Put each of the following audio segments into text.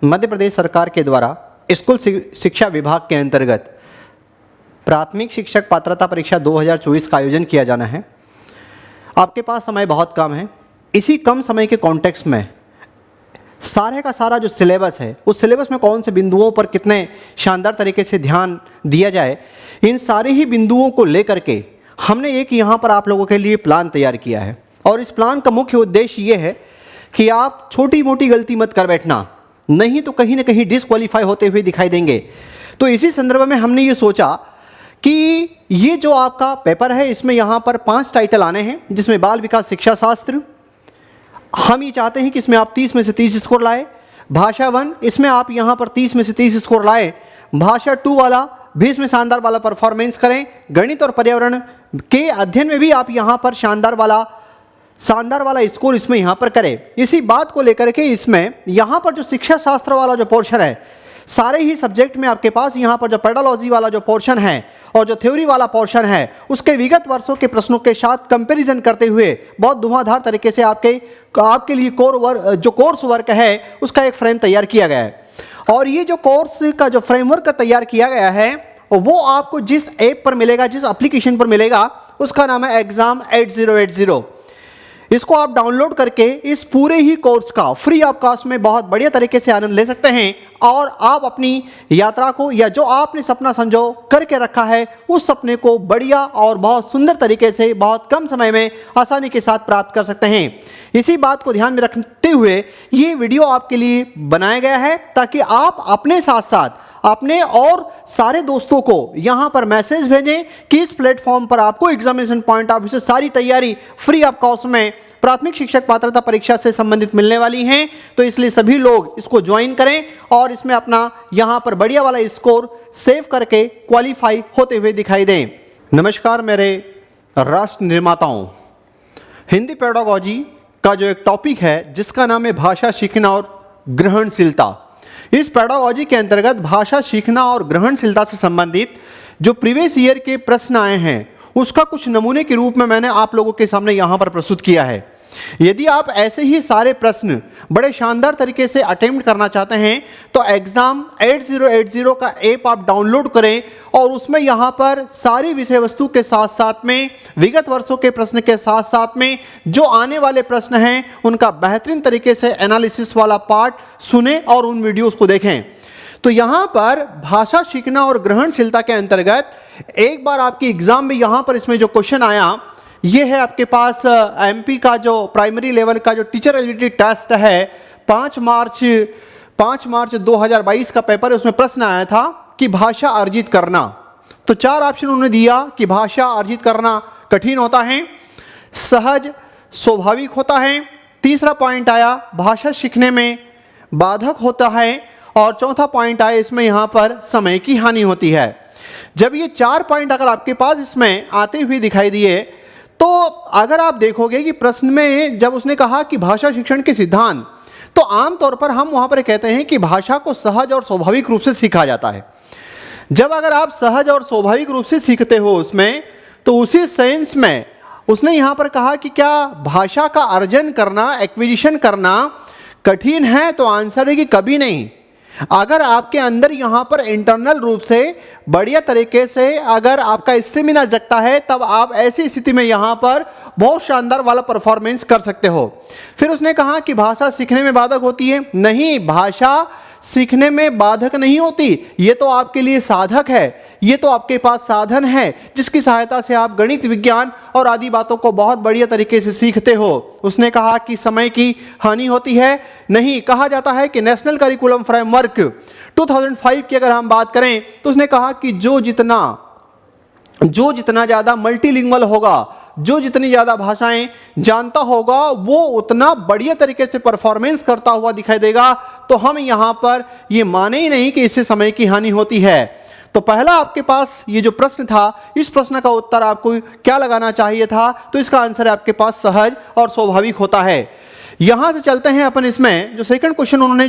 मध्य प्रदेश सरकार के द्वारा स्कूल शिक्षा विभाग के अंतर्गत प्राथमिक शिक्षक पात्रता परीक्षा 2024 का आयोजन किया जाना है। आपके पास समय बहुत कम है। इसी कम समय के कॉन्टेक्स्ट में सारे का सारा जो सिलेबस है, उस सिलेबस में कौन से बिंदुओं पर कितने शानदार तरीके से ध्यान दिया जाए, इन सारे ही बिंदुओं को लेकर के हमने एक यहाँ पर आप लोगों के लिए प्लान तैयार किया है। और इस प्लान का मुख्य उद्देश्य ये है कि आप छोटी मोटी गलती मत कर बैठना, नहीं तो कहीं ना कहीं डिसक्वालीफाई होते हुए दिखाई देंगे। तो इसी संदर्भ में हमने ये सोचा कि ये जो आपका पेपर है, इसमें यहाँ पर 5 टाइटल आने हैं, जिसमें बाल विकास शिक्षा शास्त्र, हम ये चाहते हैं कि इसमें आप 30 में से 30 स्कोर लाए। भाषा 1, इसमें आप यहाँ पर 30 में से 30 स्कोर लाए। भाषा 2 वाला भी इसमें शानदार वाला परफॉर्मेंस करें। गणित और पर्यावरण के अध्ययन में भी आप यहाँ पर शानदार वाला स्कोर इसमें यहाँ पर करें। इसी बात को लेकर के इसमें यहाँ पर जो शिक्षा शास्त्र वाला जो पोर्शन है, सारे ही सब्जेक्ट में आपके पास यहाँ पर जो पेडालॉजी वाला जो पोर्शन है और जो थ्योरी वाला पोर्शन है, उसके विगत वर्षों के प्रश्नों के साथ कंपैरिजन करते हुए बहुत धुआंधार तरीके से आपके लिए जो कोर्स वर्क है, उसका एक फ्रेम तैयार किया गया है। और ये जो कोर्स का जो फ्रेमवर्क तैयार किया गया है, वो आपको जिस ऐप पर मिलेगा, जिस एप्लीकेशन पर मिलेगा, उसका नाम है एग्जाम 8080। इसको आप डाउनलोड करके इस पूरे ही कोर्स का फ्री ऑफ कॉस्ट में बहुत बढ़िया तरीके से आनंद ले सकते हैं और आप अपनी यात्रा को, या जो आपने सपना संजो करके रखा है, उस सपने को बढ़िया और बहुत सुंदर तरीके से बहुत कम समय में आसानी के साथ प्राप्त कर सकते हैं। इसी बात को ध्यान में रखते हुए ये वीडियो आपके लिए बनाया गया है, ताकि आप अपने साथ साथ अपने और सारे दोस्तों को यहाँ पर मैसेज भेजें कि इस प्लेटफॉर्म पर आपको एग्जामिनेशन पॉइंट ऑफ व्यू से सारी तैयारी फ्री ऑफ कॉस्ट में प्राथमिक शिक्षक पात्रता परीक्षा से संबंधित मिलने वाली हैं। तो इसलिए सभी लोग इसको ज्वाइन करें और इसमें अपना यहाँ पर बढ़िया वाला स्कोर सेव करके क्वालिफाई होते हुए दिखाई दें। नमस्कार मेरे राष्ट्र निर्माताओं। हिंदी पेडागोजी का जो एक टॉपिक है, जिसका नाम है भाषा सीखना और ग्रहणशीलता, इस पेडागोजी के अंतर्गत भाषा सीखना और ग्रहणशीलता से संबंधित जो प्रीवियस ईयर के प्रश्न आए हैं, उसका कुछ नमूने के रूप में मैंने आप लोगों के सामने यहाँ पर प्रस्तुत किया है। यदि आप ऐसे ही सारे प्रश्न बड़े शानदार तरीके से अटेम्प्ट करना चाहते हैं, तो एग्जाम 8080 का ऐप आप डाउनलोड करें और उसमें यहाँ पर सारी विषय वस्तु के साथ साथ में विगत वर्षों के प्रश्न के साथ साथ में जो आने वाले प्रश्न हैं, उनका बेहतरीन तरीके से एनालिसिस वाला पार्ट सुने और उन वीडियोस को देखें। तो यहाँ पर भाषा सीखना और ग्रहणशीलता के अंतर्गत एक बार आपकी एग्जाम में यहाँ पर इसमें जो क्वेश्चन आया, ये है आपके पास एमपी का जो प्राइमरी लेवल का जो टीचर एलिजिबिलिटी टेस्ट है, 5 मार्च 2022 का पेपर है। उसमें प्रश्न आया था कि भाषा अर्जित करना। तो 4 ऑप्शन उन्होंने दिया कि भाषा अर्जित करना कठिन होता है, सहज, स्वाभाविक होता है, तीसरा पॉइंट आया भाषा सीखने में बाधक होता है, और चौथा पॉइंट आया इसमें यहाँ पर समय की हानि होती है। जब ये 4 पॉइंट अगर आपके पास इसमें आते हुए दिखाई दिए, तो अगर आप देखोगे कि प्रश्न में जब उसने कहा कि भाषा शिक्षण के सिद्धांत, तो आमतौर पर हम वहां पर कहते हैं कि भाषा को सहज और स्वाभाविक रूप से सीखा जाता है। जब अगर आप सहज और स्वाभाविक रूप से सीखते हो उसमें, तो उसी सेंस में उसने यहां पर कहा कि क्या भाषा का अर्जन करना, एक्विजिशन करना कठिन है? तो आंसर है कि कभी नहीं। अगर आपके अंदर यहाँ पर इंटरनल रूप से बढ़िया तरीके से अगर आपका स्टेमिना जगता है, तब आप ऐसी स्थिति में यहाँ पर बहुत शानदार वाला परफॉर्मेंस कर सकते हो। फिर उसने कहा कि भाषा सीखने में बाधक होती है। नहीं, भाषा सीखने में बाधक नहीं होती, ये तो आपके लिए साधक है, ये तो आपके पास साधन है जिसकी सहायता से आप गणित, विज्ञान और आदि बातों को बहुत बढ़िया तरीके से सीखते हो। उसने कहा कि समय की हानि होती है। नहीं, कहा जाता है कि नेशनल करिकुलम फ्रेमवर्क 2005 की अगर हम बात करें, तो उसने कहा कि जो जितना ज़्यादा मल्टीलिंगुअल होगा, जो जितनी ज़्यादा भाषाएं जानता होगा, वो उतना बढ़िया तरीके से परफॉर्मेंस करता हुआ दिखाई देगा। तो हम यहाँ पर ये माने ही नहीं कि इससे समय की हानि होती है। तो पहला आपके पास ये जो प्रश्न था, इस प्रश्न का उत्तर आपको क्या लगाना चाहिए था? तो इसका आंसर है आपके पास सहज और स्वाभाविक होता है। यहां से चलते हैं अपन इसमें जो सेकंड क्वेश्चन उन्होंने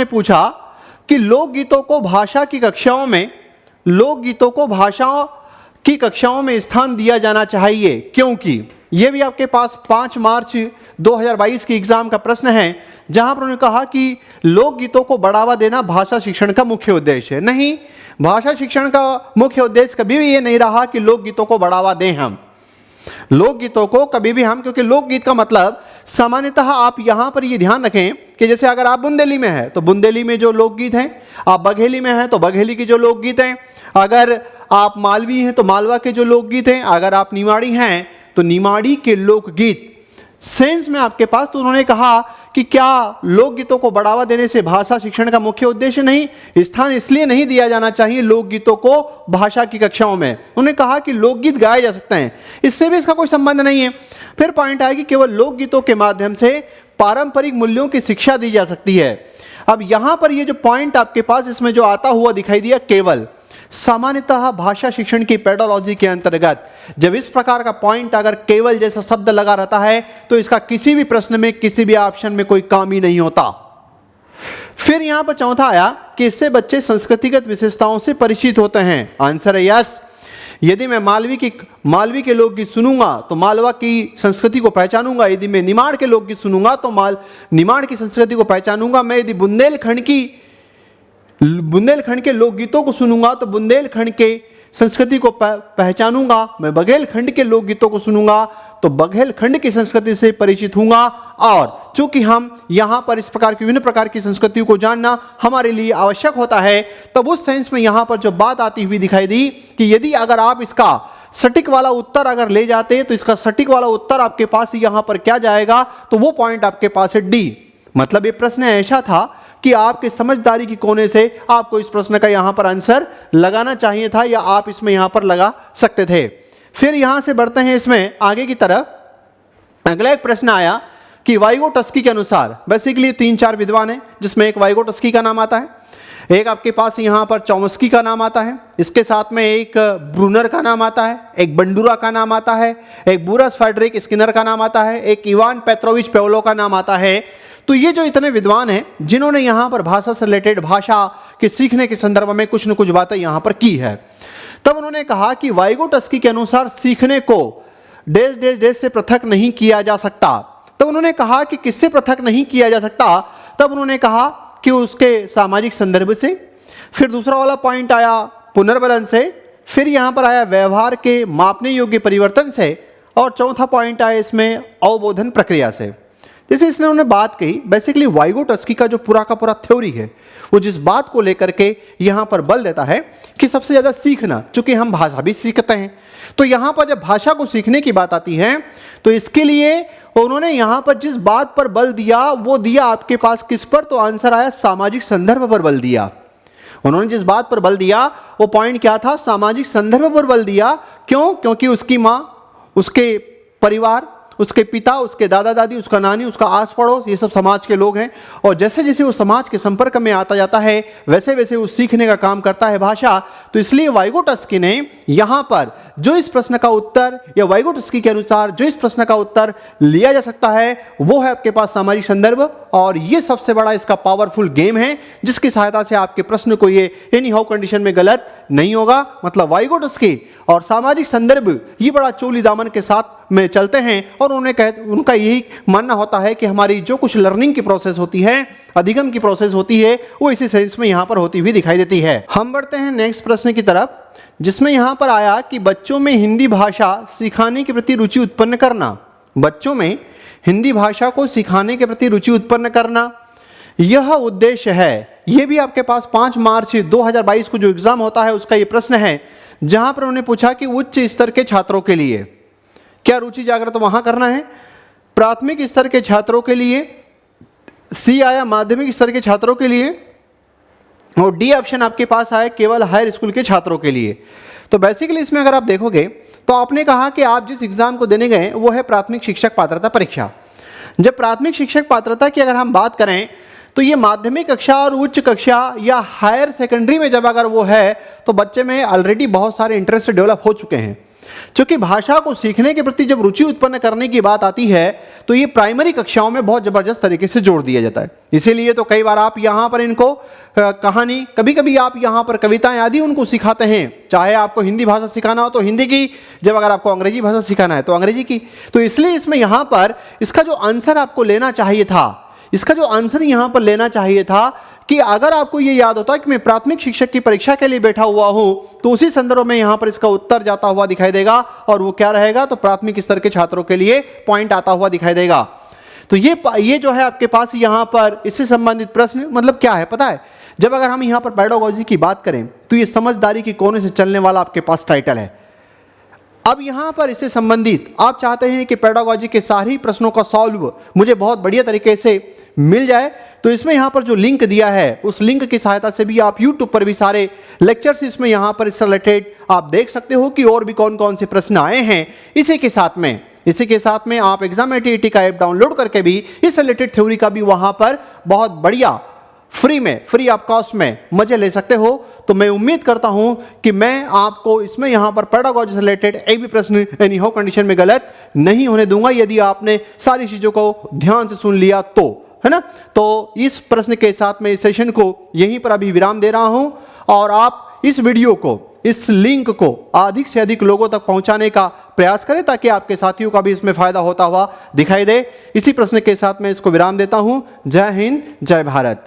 पूछा कि लोकगीतों को भाषा की कक्षाओं में स्थान दिया जाना चाहिए, क्योंकि ये भी आपके पास 5 मार्च 2022 की एग्जाम का प्रश्न है, जहां पर उन्होंने कहा कि लोकगीतों को बढ़ावा देना भाषा शिक्षण का मुख्य उद्देश्य है। नहीं, भाषा शिक्षण का मुख्य उद्देश्य कभी भी ये नहीं रहा कि लोकगीतों को बढ़ावा दें हम। लोकगीतों को कभी भी हम, क्योंकि लोकगीत का मतलब सामान्यतः आप यहां पर ये ध्यान रखें कि जैसे अगर आप बुंदेली में हैं तो बुंदेली में जो लोकगीत हैं, आप बघेली में हैं तो बघेली के जो लोकगीत हैं, अगर आप मालवी हैं तो मालवा के जो लोकगीत हैं, अगर आप निमाड़ी हैं तो निमाड़ी के लोकगीत सेंस में आपके पास। तो उन्होंने कहा कि क्या लोकगीतों को बढ़ावा देने से भाषा शिक्षण का मुख्य उद्देश्य नहीं, स्थान इसलिए नहीं दिया जाना चाहिए लोकगीतों को भाषा की कक्षाओं में। उन्होंने कहा कि लोकगीत गाए जा सकते हैं, इससे भी इसका कोई संबंध नहीं है। फिर पॉइंट आया कि केवल लोकगीतों के माध्यम से पारंपरिक मूल्यों की शिक्षा दी जा सकती है। अब यहां पर ये जो पॉइंट आपके पास इसमें जो आता हुआ दिखाई दिया केवल, सामान्यतः भाषा शिक्षण की पेडोलॉजी के अंतर्गत जब इस प्रकार का पॉइंट अगर केवल जैसा शब्द लगा रहता है तो इसका किसी भी प्रश्न में किसी भी ऑप्शन में कोई काम ही नहीं होता। फिर यहां पर चौथा आया कि इससे बच्चे संस्कृतिगत विशेषताओं से परिचित होते हैं। आंसर है यस। यदि मैं मालवी के लोकगीत सुनूंगा तो मालवा की संस्कृति को पहचानूंगा, यदि मैं निमाड़ के लोकगीत सुनूंगा तो निमाड़ की संस्कृति को पहचानूंगा, मैं यदि बुंदेलखंड के लोकगीतों को सुनूंगा तो बुंदेलखंड के संस्कृति को पहचानूंगा, मैं बघेलखंड के लोकगीतों को सुनूंगा तो बघेलखंड की संस्कृति से परिचित हूंगा। और चूंकि हम यहां पर इस प्रकार की विभिन्न प्रकार की संस्कृतियों को जानना हमारे लिए आवश्यक होता है, तब उस सेंस में यहां पर जो बात आती हुई दिखाई दी कि यदि अगर आप इसका सटीक वाला उत्तर अगर ले जाते तो इसका सटीक वाला उत्तर आपके पास यहां पर क्या जाएगा, तो वो पॉइंट आपके पास है डी। मतलब ये प्रश्न ऐसा था कि आपके समझदारी की कोने से आपको इस प्रश्न का यहां पर आंसर लगाना चाहिए था, या आप इसमें यहां पर लगा सकते थे। फिर यहां से बढ़ते हैं इसमें आगे की तरफ। अगला एक प्रश्न आया कि वाइगोटस्की के अनुसार, बेसिकली 3-4 विद्वान हैं जिसमें एक वाइगोटस्की का नाम आता है, एक आपके पास यहां पर चॉम्स्की का नाम आता है, इसके साथ में एक ब्रूनर का नाम आता है, एक बंडूरा का नाम आता है, एक बुरस फ्रेडरिक स्किनर का नाम आता है, एक इवान पेट्रोविच पेवलो का नाम आता है। तो ये जो इतने विद्वान हैं जिन्होंने यहां पर भाषा से रिलेटेड, भाषा के सीखने के संदर्भ में कुछ न कुछ बातें यहां पर की है, तब उन्होंने कहा कि वाइगोटस्की के अनुसार सीखने को देश देश देश से पृथक नहीं किया जा सकता। तब उन्होंने कहा कि किससे पृथक नहीं किया जा सकता, तब उन्होंने कहा कि उसके सामाजिक संदर्भ से। फिर दूसरा वाला पॉइंट आया पुनर्बलन से, फिर यहां पर आया व्यवहार के मापने योग्य परिवर्तन से, और चौथा पॉइंट आया इसमें अवबोधन प्रक्रिया से। जैसे इसने उन्होंने बात कही, बेसिकली वाइगोटस्की का जो पूरा का पूरा थ्योरी है वो जिस बात को लेकर के यहां पर बल देता है कि सबसे ज्यादा सीखना, चूंकि हम भाषा भी सीखते हैं, तो यहां पर जब भाषा को सीखने की बात आती है तो इसके लिए उन्होंने यहां पर जिस बात पर बल दिया वो दिया आपके पास किस पर, तो आंसर आया सामाजिक संदर्भ पर बल दिया। उन्होंने जिस बात पर बल दिया वो पॉइंट क्या था, सामाजिक संदर्भ पर बल दिया। क्यों? क्योंकि उसकी मां, उसके परिवार, उसके पिता, उसके दादा दादी, उसका नानी, उसका आस पड़ोस, ये सब समाज के लोग हैं, और जैसे जैसे वो समाज के संपर्क में आता जाता है वैसे वैसे वो सीखने का काम करता है भाषा। तो इसलिए वाइगोटस्की ने यहां पर जो इस प्रश्न का उत्तर, या वाइगोटस्की के अनुसार जो इस प्रश्न का उत्तर लिया जा सकता है वो है आपके पास सामाजिक संदर्भ। और ये सबसे बड़ा इसका पावरफुल गेम है जिसकी सहायता से आपके प्रश्न को ये एनी हाउ कंडीशन में गलत नहीं होगा। मतलब वाइगोटस्की और सामाजिक संदर्भ ये बड़ा चोली दामन के साथ में चलते हैं, और उनका यही मानना होता है कि हमारी जो कुछ लर्निंग की प्रोसेस होती है, अधिगम की प्रोसेस होती है, वो इसी सेंस में यहां पर होती हुई दिखाई देती है। हम बढ़ते हैं नेक्स्ट प्रश्न की तरफ, जिसमें यहां पर आया कि बच्चों में हिंदी भाषा सिखाने के प्रति रुचि उत्पन्न करना। बच्चों में हिंदी भाषा को सिखाने के प्रति रुचि उत्पन्न करना, यह उद्देश्य है। यह भी आपके पास 5 मार्च 2022 को जो एग्जाम होता है उसका यह प्रश्न है, जहां पर उन्होंने पूछा कि उच्च स्तर के छात्रों के लिए क्या रुचि जागृत वहां करना है, प्राथमिक स्तर के छात्रों के लिए, सी आया माध्यमिक स्तर के छात्रों के लिए, और डी ऑप्शन आपके पास आया केवल हायर स्कूल के छात्रों के लिए। तो बेसिकली इसमें अगर आप देखोगे तो आपने कहा कि आप जिस एग्जाम को देने गए वो है प्राथमिक शिक्षक पात्रता परीक्षा। जब प्राथमिक शिक्षक पात्रता की अगर हम बात करें तो ये माध्यमिक कक्षा और उच्च कक्षा या हायर सेकेंडरी में जब अगर वो है तो बच्चे में ऑलरेडी बहुत सारे इंटरेस्ट डेवलप हो चुके हैं। क्योंकि भाषा को सीखने के प्रति जब रुचि उत्पन्न करने की बात आती है तो ये प्राइमरी कक्षाओं में बहुत ज़बरदस्त तरीके से जोड़ दिया जाता है। इसीलिए तो कई बार आप यहाँ पर इनको कहानी, कभी कभी आप यहाँ पर कविताएं आदि उनको सिखाते हैं। चाहे आपको हिंदी भाषा सिखाना हो तो हिंदी की, जब अगर आपको अंग्रेजी भाषा सिखाना है तो अंग्रेजी की। तो इसलिए इसमें यहाँ पर इसका जो आंसर आपको लेना चाहिए था, इसका जो आंसर यहाँ पर लेना चाहिए था कि अगर आपको ये याद होता है कि मैं प्राथमिक शिक्षक की परीक्षा के लिए बैठा हुआ हूं, तो उसी संदर्भ में यहाँ पर इसका उत्तर जाता हुआ दिखाई देगा। और वो क्या रहेगा, तो प्राथमिक स्तर के छात्रों के लिए पॉइंट आता हुआ दिखाई देगा। तो ये जो है आपके पास यहाँ पर इससे संबंधित प्रश्न मतलब क्या है पता है। जब अगर हम यहाँ पर पेडागोजी की बात करें तो ये समझदारी की कोने से चलने वाला आपके पास टाइटल है। अब यहाँ पर इससे संबंधित आप चाहते हैं कि पेडागोजी के सारे प्रश्नों का सॉल्व मुझे बहुत बढ़िया तरीके से मिल जाए, तो इसमें यहाँ पर जो लिंक दिया है उस लिंक की सहायता से भी आप YouTube पर भी सारे लेक्चर्स इसमें यहाँ पर इससे रिलेटेड आप देख सकते हो कि और भी कौन कौन से प्रश्न आए हैं। इसी के साथ में आप एग्जाम का ऐप डाउनलोड करके भी इस रिलेटेड थ्योरी का भी वहाँ पर बहुत बढ़िया फ्री ऑफ कॉस्ट में मजे ले सकते हो। तो मैं उम्मीद करता हूं कि मैं आपको इसमें यहां पर पेडागोजी से रिलेटेड एक भी प्रश्न एनी हाउ कंडीशन में गलत नहीं होने दूंगा, यदि आपने सारी चीजों को ध्यान से सुन लिया तो, है ना। तो इस प्रश्न के साथ मैं इस सेशन को यहीं पर अभी विराम दे रहा हूं और आप इस वीडियो को, इस लिंक को अधिक से अधिक लोगों तक पहुंचाने का प्रयास करें ताकि आपके साथियों का भी इसमें फायदा होता हुआ दिखाई दे। इसी प्रश्न के साथ मैं इसको विराम देता हूं। जय हिंद, जय भारत।